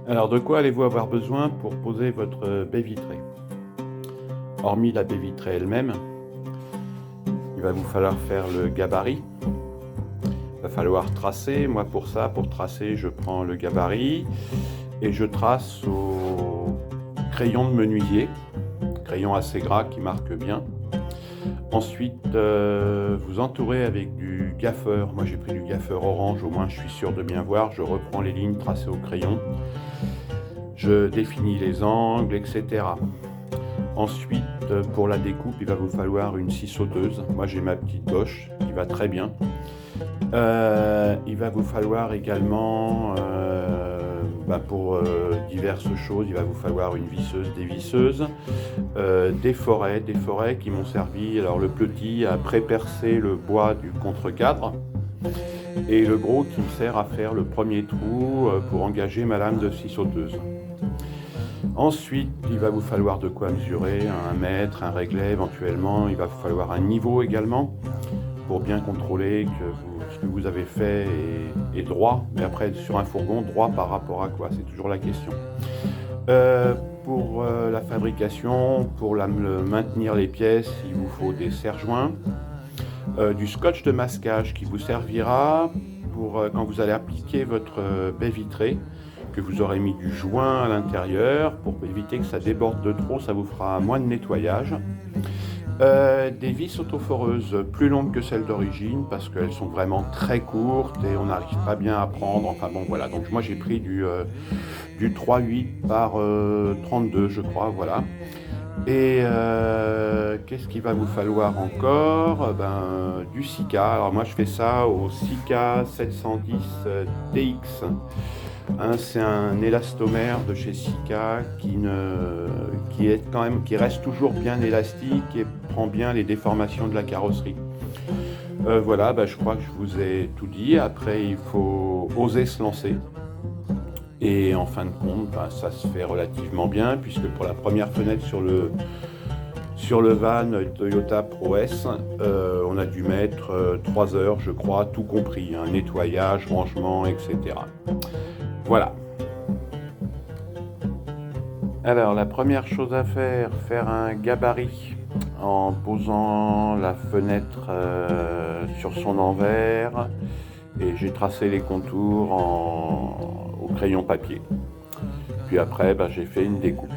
Alors, de quoi allez-vous avoir besoin pour poser votre baie vitrée? Hormis la baie vitrée elle-même, il va vous falloir faire le gabarit. Il va falloir tracer. Moi, pour tracer, je prends le gabarit et je trace au crayon de menuisier, crayon assez gras qui marque bien. Ensuite, vous entourez avec du gaffeur. Moi, j'ai pris du gaffeur orange, au moins je suis sûr de bien voir. Je reprends les lignes tracées au crayon. Je définis les angles, etc. Ensuite, pour la découpe, il va vous falloir une scie sauteuse. Moi, j'ai ma petite Bosch qui va très bien. Il va vous falloir également, pour diverses choses, il va vous falloir une visseuse, des visseuses, des forêts qui m'ont servi. Alors, le petit à pré-percer le bois du contre-cadre et le gros qui me sert à faire le premier trou pour engager ma lame de scie sauteuse. Ensuite, il va vous falloir de quoi mesurer, un mètre, un réglet éventuellement. Il va vous falloir un niveau également pour bien contrôler que ce que vous avez fait est droit. Mais après, sur un fourgon, droit par rapport à quoi? C'est toujours la question. Pour la fabrication, pour maintenir les pièces, il vous faut des serre-joints, du scotch de masquage qui vous servira pour quand vous allez appliquer votre baie vitrée, que vous aurez mis du joint à l'intérieur pour éviter que ça déborde de trop, ça vous fera moins de nettoyage. Des vis autoforeuses plus longues que celles d'origine parce qu'elles sont vraiment très courtes et on n'arrive pas bien à prendre. Enfin bon, voilà. Donc moi j'ai pris du 3,8 par 32, je crois, voilà. Et qu'est-ce qu'il va vous falloir encore? Du Sika. Alors moi je fais ça au Sika 710 TX. C'est un élastomère de chez Sika qui reste toujours bien élastique et prend bien les déformations de la carrosserie. Voilà, je crois que je vous ai tout dit. Après, il faut oser se lancer. Et en fin de compte, ça se fait relativement bien puisque pour la première fenêtre sur le van Toyota Pro S, on a dû mettre 3 heures, je crois, tout compris, nettoyage, rangement, etc. Voilà. Alors, la première chose à faire un gabarit en posant la fenêtre sur son envers. Et j'ai tracé les contours au crayon papier. Puis après, j'ai fait une découpe.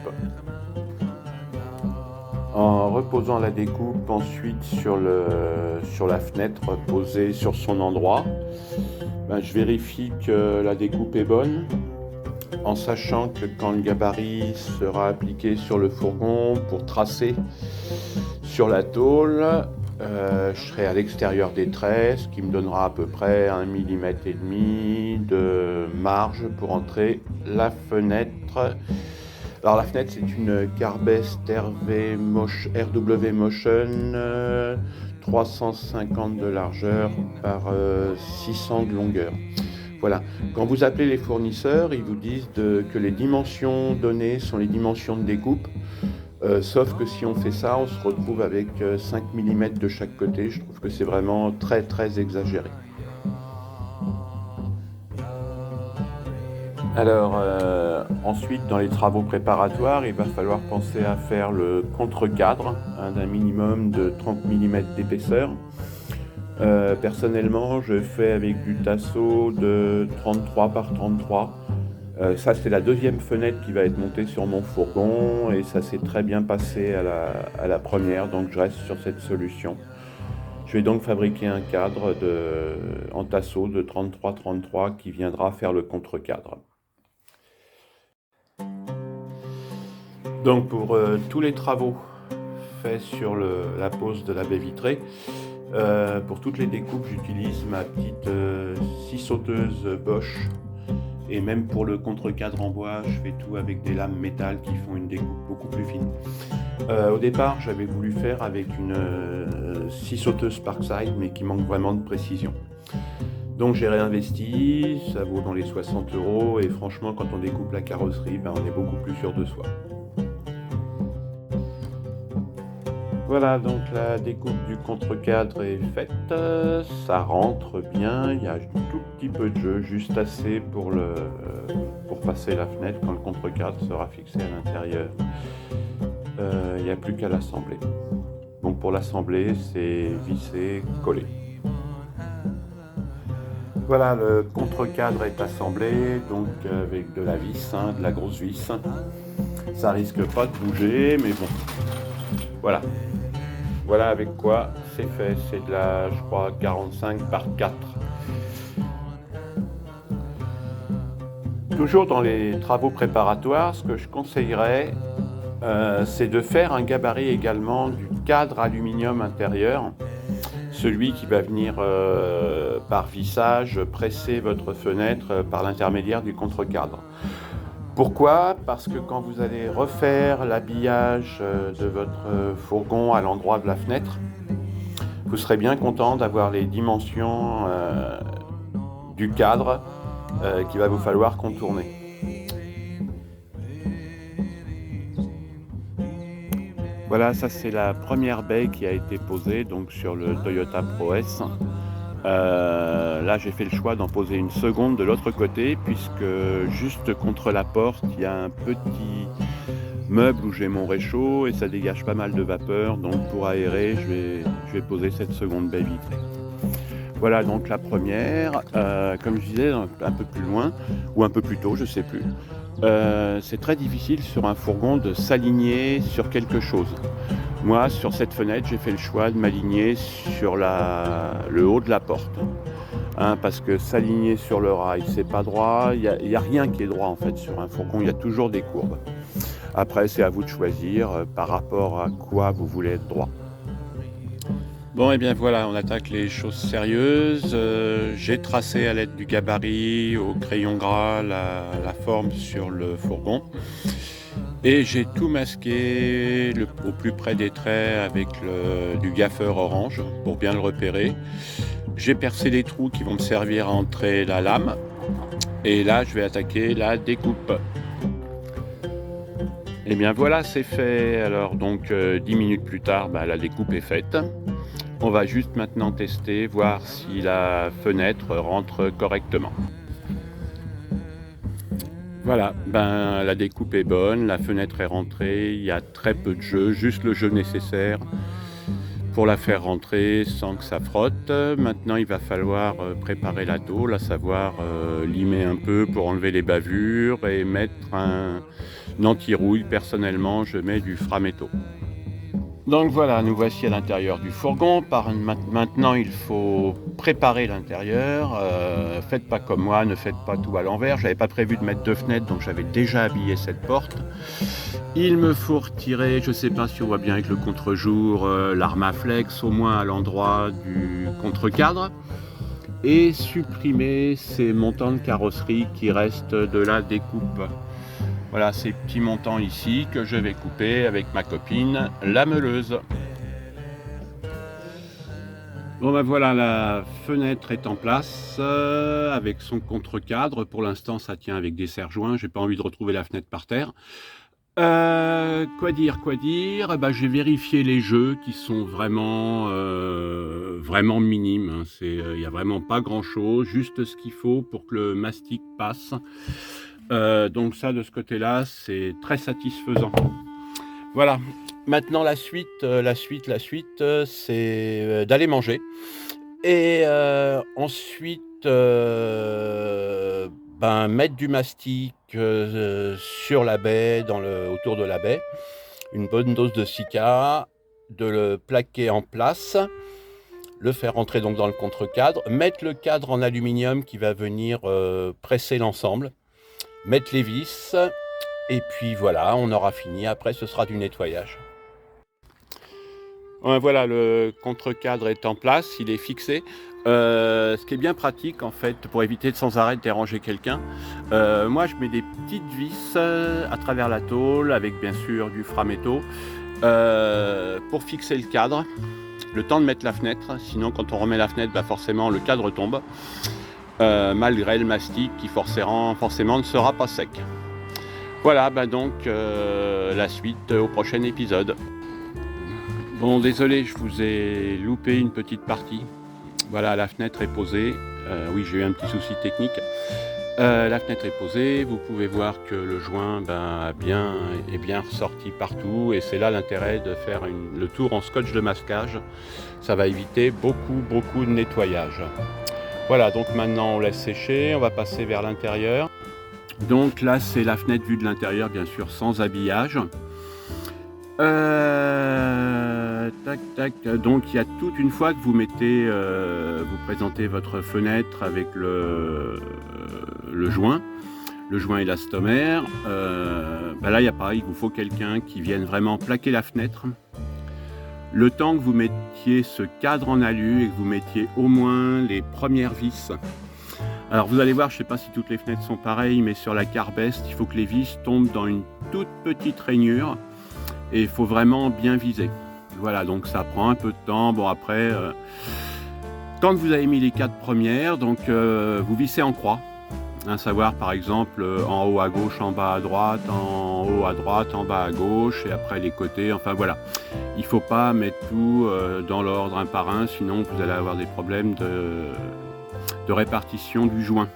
En reposant la découpe ensuite sur la fenêtre posée sur son endroit, je vérifie que la découpe est bonne, en sachant que quand le gabarit sera appliqué sur le fourgon pour tracer sur la tôle, je serai à l'extérieur des traits, ce qui me donnera à peu près 1,5 mm de marge pour entrer la fenêtre. Alors la fenêtre, c'est une Carbest RW Motion 350 de largeur par 600 de longueur. Voilà. Quand vous appelez les fournisseurs, ils vous disent que les dimensions données sont les dimensions de découpe. Sauf que si on fait ça, on se retrouve avec 5 mm de chaque côté. Je trouve que c'est vraiment très très exagéré. Alors ensuite, dans les travaux préparatoires, il va falloir penser à faire le contre-cadre d'un minimum de 30 mm d'épaisseur. Personnellement, je fais avec du tasseau de 33 par 33. Ça, c'est la deuxième fenêtre qui va être montée sur mon fourgon et ça s'est très bien passé à la première, donc je reste sur cette solution. Je vais donc fabriquer un cadre en tasseau de 33-33 qui viendra faire le contre-cadre. Donc pour tous les travaux faits sur la pose de la baie vitrée, pour toutes les découpes, j'utilise ma petite scie sauteuse Bosch. Et même pour le contre-cadre en bois, je fais tout avec des lames métal qui font une découpe beaucoup plus fine. Au départ, j'avais voulu faire avec une scie sauteuse Parkside, mais qui manque vraiment de précision. Donc j'ai réinvesti, ça vaut dans les 60 €, et franchement, quand on découpe la carrosserie, on est beaucoup plus sûr de soi. Voilà, donc la découpe du contre-cadre est faite, ça rentre bien, il y a un tout petit peu de jeu, juste assez pour passer la fenêtre quand le contre-cadre sera fixé à l'intérieur. Il n'y a plus qu'à l'assembler. Donc pour l'assembler, c'est visser, coller. Voilà, le contre-cadre est assemblé, donc avec de la vis, de la grosse vis. Ça risque pas de bouger, mais bon, voilà. Voilà avec quoi c'est fait. C'est de la, je crois, 45 par 4. Toujours dans les travaux préparatoires, ce que je conseillerais, c'est de faire un gabarit également du cadre aluminium intérieur, celui qui va venir par vissage presser votre fenêtre par l'intermédiaire du contre-cadre. Pourquoi ? Parce que quand vous allez refaire l'habillage de votre fourgon à l'endroit de la fenêtre, vous serez bien content d'avoir les dimensions du cadre qu'il va vous falloir contourner. Voilà, ça c'est la première baie qui a été posée donc sur le Toyota ProS. Là j'ai fait le choix d'en poser une seconde de l'autre côté, puisque juste contre la porte il y a un petit meuble où j'ai mon réchaud et ça dégage pas mal de vapeur, donc pour aérer je vais poser cette seconde baie vitrée. Voilà donc la première, comme je disais un peu plus loin ou un peu plus tôt, je sais plus. C'est très difficile sur un fourgon de s'aligner sur quelque chose. Moi, sur cette fenêtre, j'ai fait le choix de m'aligner sur le haut de la porte. Parce que s'aligner sur le rail, c'est pas droit. Il n'y a rien qui est droit en fait sur un fourgon, il y a toujours des courbes. Après, c'est à vous de choisir par rapport à quoi vous voulez être droit. Bon, et bien voilà, on attaque les choses sérieuses. J'ai tracé à l'aide du gabarit au crayon gras la forme sur le fourgon. Et j'ai tout masqué au plus près des traits avec du gaffeur orange pour bien le repérer. J'ai percé les trous qui vont me servir à entrer la lame. Et là, je vais attaquer la découpe. Et bien voilà, c'est fait. Alors donc 10 minutes plus tard, la découpe est faite. On va juste maintenant tester, voir si la fenêtre rentre correctement. Voilà, la découpe est bonne, la fenêtre est rentrée, il y a très peu de jeu, juste le jeu nécessaire pour la faire rentrer sans que ça frotte. Maintenant, il va falloir préparer la tôle, à savoir limer un peu pour enlever les bavures et mettre un anti-rouille. Personnellement, je mets du Frametto. Donc voilà, nous voici à l'intérieur du fourgon. Maintenant, il faut préparer l'intérieur. Faites pas comme moi, ne faites pas tout à l'envers. Je n'avais pas prévu de mettre 2 fenêtres, donc j'avais déjà habillé cette porte. Il me faut retirer, je ne sais pas si on voit bien avec le contre-jour, l'armaflex au moins à l'endroit du contre-cadre. Et supprimer ces montants de carrosserie qui restent de la découpe. Voilà ces petits montants ici que je vais couper avec ma copine, la meuleuse. Bon voilà, la fenêtre est en place avec son contre-cadre. Pour l'instant, ça tient avec des serre-joints. J'ai pas envie de retrouver la fenêtre par terre. Quoi dire j'ai vérifié les jeux qui sont vraiment minimes. Il n'y a vraiment pas grand-chose, juste ce qu'il faut pour que le mastic passe. Donc ça, de ce côté-là, c'est très satisfaisant. Voilà. Maintenant, la suite, c'est d'aller manger. Et ensuite, mettre du mastic sur la baie, autour de la baie. Une bonne dose de Sika, de le plaquer en place, le faire rentrer donc dans le contre-cadre, mettre le cadre en aluminium qui va venir presser l'ensemble, mettre les vis, et puis voilà, on aura fini. Après, ce sera du nettoyage. Voilà, le contre-cadre est en place, il est fixé. Ce qui est bien pratique en fait pour éviter de sans arrêt de déranger quelqu'un. Moi, je mets des petites vis à travers la tôle avec bien sûr du Frametto pour fixer le cadre. Le temps de mettre la fenêtre, sinon quand on remet la fenêtre, forcément le cadre tombe. Malgré le mastic qui forcément ne sera pas sec. Voilà, donc la suite au prochain épisode. Bon, désolé, je vous ai loupé une petite partie. Voilà, la fenêtre est posée. Oui, j'ai eu un petit souci technique. La fenêtre est posée, vous pouvez voir que le joint est bien ressorti partout, et c'est là l'intérêt de faire le tour en scotch de masquage. Ça va éviter beaucoup de nettoyage. Voilà, donc maintenant on laisse sécher, on va passer vers l'intérieur. Donc là c'est la fenêtre vue de l'intérieur, bien sûr sans habillage. Donc il y a toute une fois que vous mettez, vous présentez votre fenêtre avec le joint élastomère. Là il y a pareil, il vous faut quelqu'un qui vienne vraiment plaquer la fenêtre. Le temps que vous mettiez ce cadre en alu et que vous mettiez au moins les premières vis. Alors vous allez voir, je ne sais pas si toutes les fenêtres sont pareilles, mais sur la Carbest, il faut que les vis tombent dans une toute petite rainure et il faut vraiment bien viser. Voilà, donc ça prend un peu de temps. Bon après, quand vous avez mis les 4 premières, donc vous vissez en croix. Savoir par exemple en haut à gauche, en bas à droite, en haut à droite, en bas à gauche, et après les côtés, enfin voilà. Il ne faut pas mettre tout dans l'ordre un par un, sinon vous allez avoir des problèmes de répartition du joint.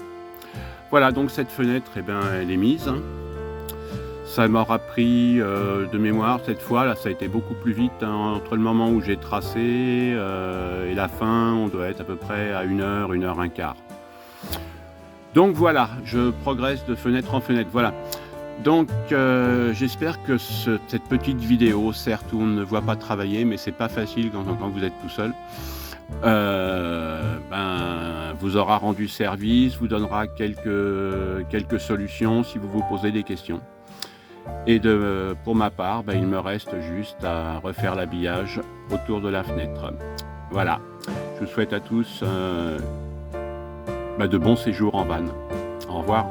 Voilà, donc cette fenêtre, elle est mise. Ça m'aura pris de mémoire cette fois, là ça a été beaucoup plus vite, entre le moment où j'ai tracé et la fin, on doit être à peu près à 1h, 1h15. Donc voilà, je progresse de fenêtre en fenêtre, voilà. Donc j'espère que cette petite vidéo, certes où on ne voit pas travailler, mais c'est pas facile quand vous êtes tout seul, vous aura rendu service, vous donnera quelques solutions si vous vous posez des questions. Et pour ma part, il me reste juste à refaire l'habillage autour de la fenêtre. Voilà, je vous souhaite à tous de bons séjours en van. Au revoir.